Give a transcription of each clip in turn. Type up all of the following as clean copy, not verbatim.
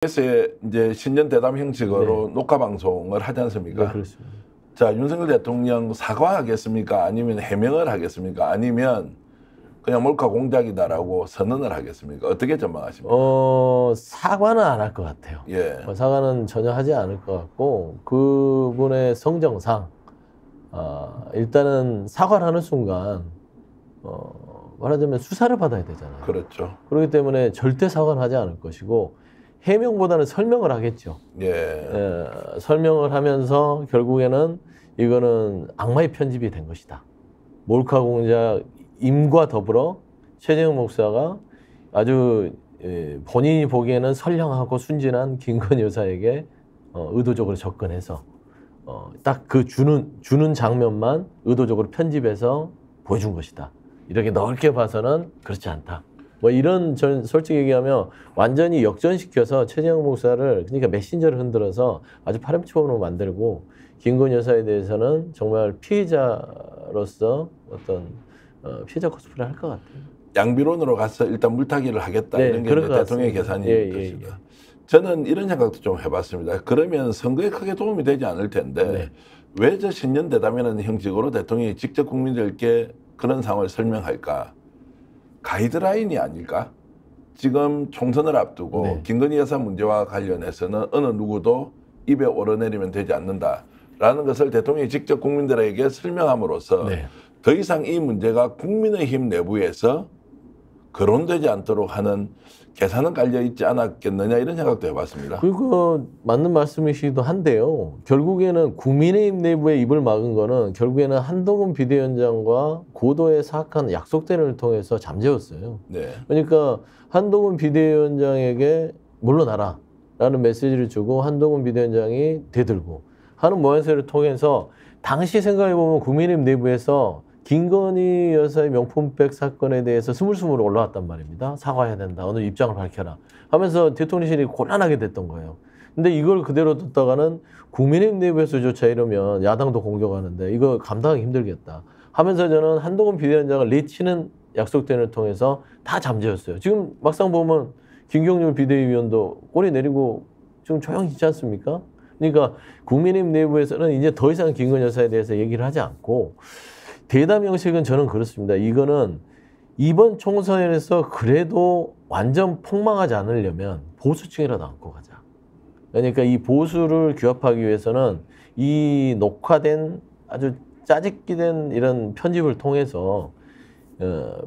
KBS에 이제 신년 대담 형식으로 네. 녹화 방송을 하지 않습니까? 네, 그렇습니다. 자, 윤석열 대통령 사과하겠습니까? 아니면 해명을 하겠습니까? 아니면 그냥 몰카 공작이다라고 선언을 하겠습니까? 어떻게 전망하십니까? 사과는 안 할 것 같아요. 예. 사과는 전혀 하지 않을 것 같고, 그분의 성정상, 일단은 사과를 하는 순간, 말하자면 수사를 받아야 되잖아요. 그렇죠. 그렇기 때문에 절대 사과는 하지 않을 것이고, 해명보다는 설명을 하겠죠. 예. 설명을 하면서 결국에는 이거는 악마의 편집이 된 것이다. 몰카 공작 임과 더불어 최재형 목사가 아주 본인이 보기에는 선량하고 순진한 김건희 여사에게 의도적으로 접근해서 딱 그 주는 장면만 의도적으로 편집해서 보여준 것이다. 이렇게 넓게 봐서는 그렇지 않다. 뭐 이런 솔직히 얘기하면 완전히 역전시켜서 최재형 목사를 그러니까 메신저를 흔들어서 아주 파렴치범으로 만들고 김건희 여사에 대해서는 정말 피해자로서 어떤 피해자 코스프레 할 것 같아요. 양비론으로 가서 일단 물타기를 하겠다. 네, 이런 게 그럴 이제 것 대통령의 같습니다. 계산일 것입니다. 저는 이런 생각도 좀 해봤습니다. 그러면 선거에 크게 도움이 되지 않을 텐데 왜 저 신년 대담이라는 형식으로 대통령이 직접 국민들께 그런 상황을 설명할까? 가이드라인이 아닐까? 지금 총선을 앞두고 김건희 여사 문제와 관련해서는 어느 누구도 입에 오르내리면 되지 않는다라는 것을 대통령이 직접 국민들에게 설명함으로써 더 이상 이 문제가 국민의힘 내부에서 거론되지 않도록 하는 계산은 깔려 있지 않았겠느냐 이런 생각도 해봤습니다. 그리고 맞는 말씀이시기도 한데요. 결국에는 국민의힘 내부에 입을 막은 거는 결국에는 한동훈 비대위원장과 고도의 사악한 약속대를 통해서 잠재웠어요. 그러니까 한동훈 비대위원장에게 물러나라 라는 메시지를 주고 한동훈 비대위원장이 대들고 하는 모양새를 통해서 당시 생각해보면 국민의힘 내부에서 김건희 여사의 명품백 사건에 대해서 스물스물 올라왔단 말입니다. 사과해야 된다. 오늘 입장을 밝혀라. 하면서 대통령실이 곤란하게 됐던 거예요. 근데 이걸 그대로 뒀다가는 국민의힘 내부에서조차 이러면 야당도 공격하는데 이거 감당하기 힘들겠다. 하면서 저는 한동훈 비대위원장을 내치는 약속대를 통해서 다 잠재웠어요. 지금 막상 보면 김경률 비대위원도 꼬리 내리고 지금 조용히 있지 않습니까? 그러니까 국민의힘 내부에서는 이제 더 이상 김건희 여사에 대해서 얘기를 하지 않고 대담 형식은 저는 그렇습니다. 이거는 이번 총선에서 그래도 완전 폭망하지 않으려면 보수층이라도 안고 가자. 그러니까 이 보수를 규합하기 위해서는 이 녹화된 아주 짜깁기 된 이런 편집을 통해서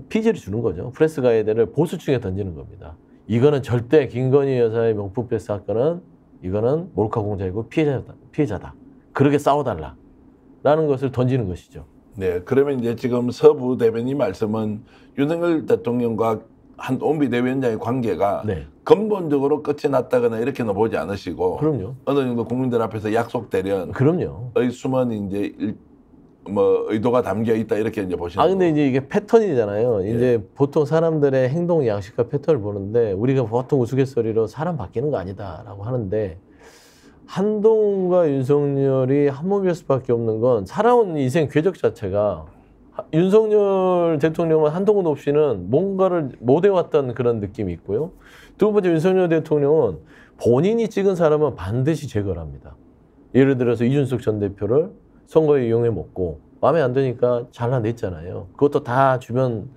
피지를 주는 거죠. 프레스 가이드를 보수층에 던지는 겁니다. 이거는 절대 김건희 여사의 명품백 사건은 이거는 몰카 공작이고 피해자다. 그렇게 싸워달라. 라는 것을 던지는 것이죠. 네, 그러면 이제 지금 서부 대변인 말씀은 윤석열 대통령과 한동훈 비대위원장의 관계가 근본적으로 끝이 났다거나 이렇게는 보지 않으시고 그럼요. 어느 정도 국민들 앞에서 약속대련의 숨은 이제 뭐 의도가 담겨 있다 이렇게 이제 보시는 근데 이제 이게 패턴이잖아요. 이제 보통 사람들의 행동 양식과 패턴을 보는데 우리가 보통 우스갯소리로 사람 바뀌는 거 아니다라고 하는데 한동훈과 윤석열이 한 몸일 수밖에 없는 건 살아온 인생 궤적 자체가 윤석열 대통령은 한동훈 없이는 뭔가를 못 해왔던 그런 느낌이 있고요. 두 번째 윤석열 대통령은 본인이 찍은 사람은 반드시 제거를 합니다. 예를 들어서 이준석 전 대표를 선거에 이용해 먹고 마음에 안 드니까 잘라냈잖아요. 그것도 다 주변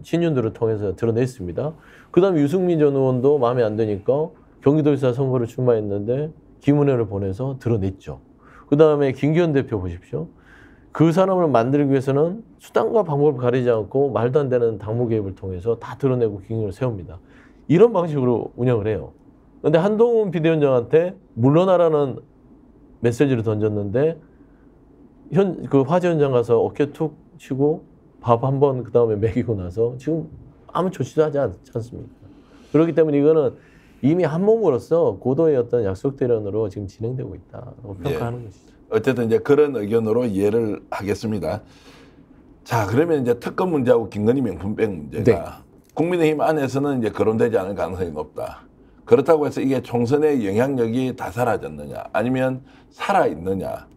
친윤들을 통해서 드러냈습니다. 그 다음에 유승민 전 의원도 마음에 안 드니까 경기도지사 선거를 출마했는데 김은혜를 보내서 드러냈죠. 그 다음에 김기현 대표 보십시오. 그 사람을 만들기 위해서는 수단과 방법을 가리지 않고 말도 안 되는 당무 개입을 통해서 다 드러내고 김기현을 세웁니다. 이런 방식으로 운영을 해요. 그런데 한동훈 비대위원장한테 물러나라는 메시지를 던졌는데 그 화재 현장 가서 어깨 툭 치고 밥 한 번 그 다음에 먹이고 나서 지금 아무 조치도 하지 않습니까? 그렇기 때문에 이거는 이미 한 몸으로서 고도의 어떤 약속대련으로 지금 진행되고 있다고 평가하는 것이죠. 어쨌든 이제 그런 의견으로 이해를 하겠습니다. 자, 그러면 이제 특검 문제하고 김건희 명품백 문제가 국민의힘 안에서는 이제 거론되지 않을 가능성이 높다. 그렇다고 해서 이게 총선의 영향력이 다 사라졌느냐, 아니면 살아있느냐,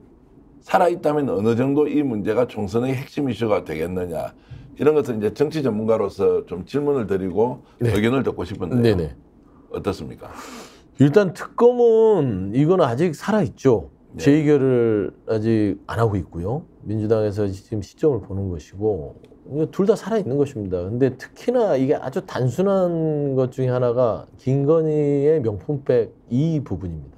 살아있다면 어느 정도 이 문제가 총선의 핵심 이슈가 되겠느냐, 이런 것을 이제 정치 전문가로서 좀 질문을 드리고 의견을 듣고 싶은데요. 어떻습니까? 일단 특검은 이건 아직 살아있죠. 네. 재의결을 아직 안 하고 있고요. 민주당에서 지금 시점을 보는 것이고 둘 다 살아있는 것입니다. 근데 특히나 이게 아주 단순한 것 중에 하나가 김건희의 명품백 이 부분입니다.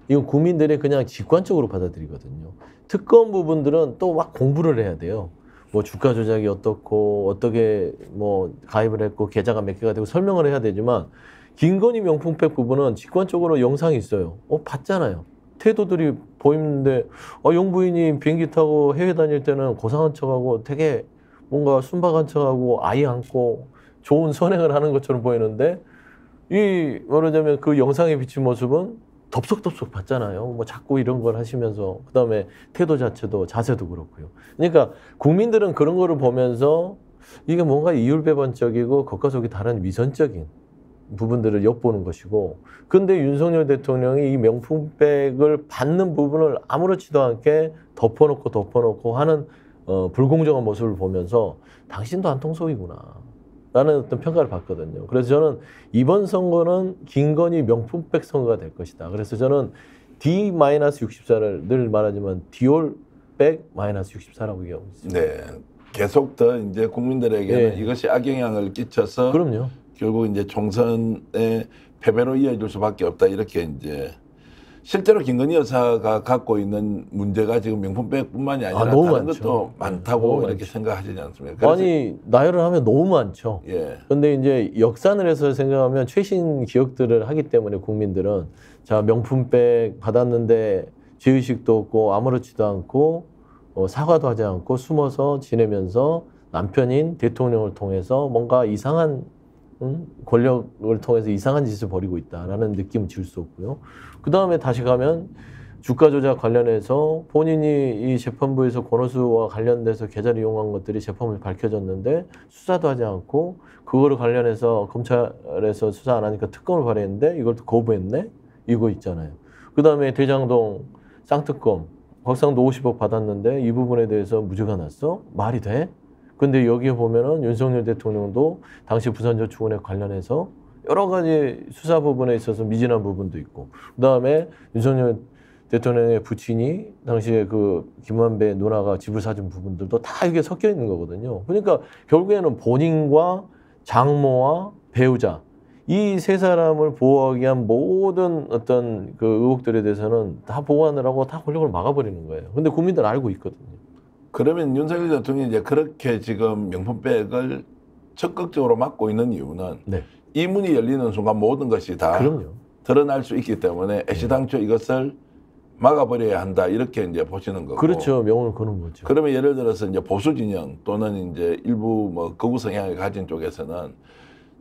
이건 국민들이 그냥 직관적으로 받아들이거든요. 특검 부분들은 또 막 공부를 해야 돼요. 뭐 주가 조작이 어떻고 어떻게 뭐 가입을 했고 계좌가 몇 개가 되고 설명을 해야 되지만 김건희 명품백 부분은 직관적으로 영상이 있어요. 봤잖아요. 태도들이 보이는데 영부인이 비행기 타고 해외 다닐 때는 고상한 척하고 되게 뭔가 순박한 척하고 아이 안고 좋은 선행을 하는 것처럼 보이는데 이 말하자면 그 영상에 비친 모습은 덥석덥석 봤잖아요. 뭐 자꾸 이런 걸 하시면서 그다음에 태도 자체도 자세도 그렇고요. 그러니까 국민들은 그런 거를 보면서 이게 뭔가 이율배반적이고 겉과 속이 다른 위선적인 부분들을 엿보는 것이고 근데 윤석열 대통령이 이 명품백을 받는 부분을 아무렇지도 않게 덮어놓고 하는 불공정한 모습을 보면서 당신도 한통속이구나 라는 어떤 평가를 받거든요. 그래서 저는 이번 선거는 김건희 명품백 선거가 될 것이다. 그래서 저는 D-64를 늘 말하지만 디올백 -64라고 얘기하고 있습니다. 네. 계속 더 이제 국민들에게는 네. 이것이 악영향을 끼쳐서 그럼요. 결국 이제 총선의 패배로 이어질 수밖에 없다. 이렇게 이제 실제로 김건희 여사가 갖고 있는 문제가 지금 명품백뿐만이 아니라 너무 다른 많죠. 것도 많다고 너무 이렇게 많죠. 생각하시지 않습니까? 아니 나열을 하면 너무 많죠. 예. 근데 이제 역산을 해서 생각하면 최신 기억들을 하기 때문에 국민들은 자 명품백 받았는데 죄의식도 없고 아무렇지도 않고 사과도 하지 않고 숨어서 지내면서 남편인 대통령을 통해서 뭔가 이상한 권력을 통해서 이상한 짓을 벌이고 있다라는 느낌을 지울 수 없고요. 그 다음에 다시 가면 주가 조작 관련해서 본인이 이 재판부에서 권오수와 관련돼서 계좌를 이용한 것들이 재판부에 밝혀졌는데 수사도 하지 않고 그거를 관련해서 검찰에서 수사 안 하니까 특검을 발의했는데 이걸 또 거부했네? 이거 있잖아요. 그 다음에 대장동 쌍특검 곽상도 50억 받았는데 이 부분에 대해서 무죄가 났어? 말이 돼? 근데 여기에 보면은 윤석열 대통령도 당시 부산저축은행 관련해서 여러 가지 수사 부분에 있어서 미진한 부분도 있고, 그 다음에 윤석열 대통령의 부친이 당시에 그 김만배 누나가 집을 사준 부분들도 다 이게 섞여 있는 거거든요. 그러니까 결국에는 본인과 장모와 배우자 이 세 사람을 보호하기 위한 모든 어떤 그 의혹들에 대해서는 다 보호하느라고 다 권력을 막아버리는 거예요. 근데 국민들은 알고 있거든요. 그러면 윤석열 대통령이 이제 그렇게 지금 명품백을 적극적으로 막고 있는 이유는 네. 이 문이 열리는 순간 모든 것이 다 그럼요. 드러날 수 있기 때문에 애시당초 이것을 막아버려야 한다 이렇게 이제 보시는 거고. 그렇죠. 명분을 거는 거죠. 그러면 예를 들어서 이제 보수 진영 또는 이제 일부 뭐 극우 성향을 가진 쪽에서는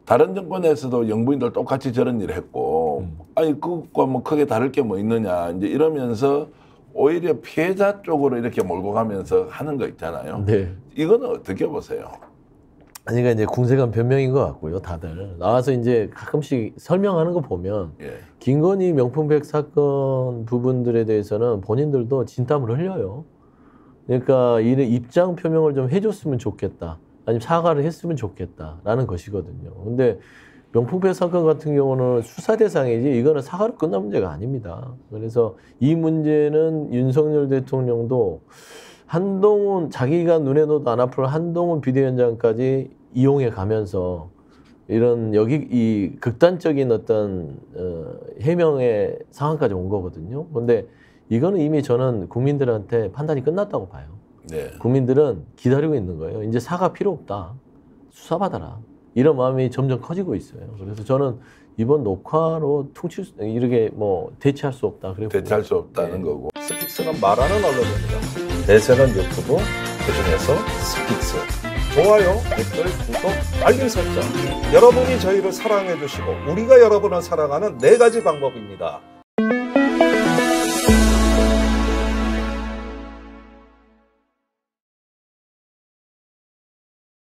다른 정권에서도 영부인들 똑같이 저런 일을 했고 아니 그것과 뭐 크게 다를 게 뭐 있느냐 이제 이러면서 오히려 피해자 쪽으로 이렇게 몰고 가면서 하는 거 있잖아요. 네. 이거는 어떻게 보세요? 아니, 그러니까 이제 궁색한 변명인 것 같고요. 다들 나와서 이제 가끔씩 설명하는 거 보면 예. 김건희 명품백 사건 부분들에 대해서는 본인들도 진땀을 흘려요. 그러니까 이 입장 표명을 좀 해줬으면 좋겠다. 아니면 사과를 했으면 좋겠다라는 것이거든요. 근데 명품백 사건 같은 경우는 수사 대상이지 이거는 사과로 끝난 문제가 아닙니다. 그래서 이 문제는 윤석열 대통령도 한동훈 자기가 눈에 넣어도 안 아플 한동훈 비대위원장까지 이용해 가면서 이런 여기 이 극단적인 어떤 해명의 상황까지 온 거거든요. 그런데 이거는 이미 저는 국민들한테 판단이 끝났다고 봐요. 네. 국민들은 기다리고 있는 거예요. 이제 사과 필요 없다. 수사받아라. 이런 마음이 점점 커지고 있어요. 그래서 저는 이번 녹화로 이렇게 뭐 대체할 수 없다. 그리고 대체할 수 없다는 네. 거고. 스픽스는 말하는 언론입니다. 대세는 유튜브, 그중에서 스픽스. 좋아요, 댓글, 구독, 알림 설정. 여러분이 저희를 사랑해 주시고 우리가 여러분을 사랑하는 4가지 방법입니다.